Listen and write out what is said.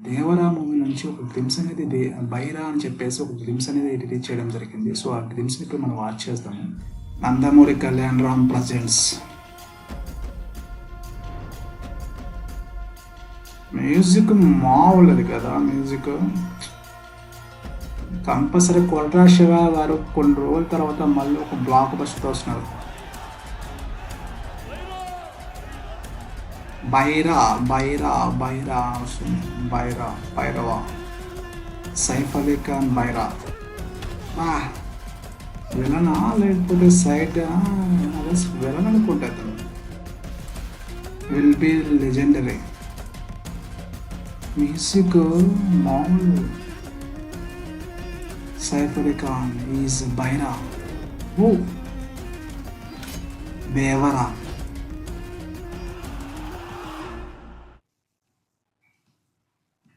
Devara movie నుంచి ఒక glimpse అనేది బైరా అని చెప్పేసి ఒక గ్లిమ్స్ అనేది రిలీజ్ చేయడం జరిగింది. సో ఆ గ్లిమ్స్ని ఇప్పుడు మనం వాచ్ చేద్దాము. నందమూరి కళ్యాణ్ రామ్ ప్రజెంట్స్. మ్యూజిక్ మామూలది కదా, మ్యూజిక్ కంపల్సరీ కొట్రా శివ గారు కొన్ని రోజుల తర్వాత మళ్ళీ ఒక బ్లాక్ బస్టర్తో వస్తున్నారు. బైరా బైరా బైరా వస్తుంది. బైరా బైరవా సైఫ్ అలీ ఖాన్ బైరా. విలనా లేకపోతే సైడ్ విలన్ అనుకుంటా. Will be legendary. మ్యూజిక్ మామూలు. సైఫ్ అలీ ఖాన్ ఈజ్ బైరా. ఓ దేవరా.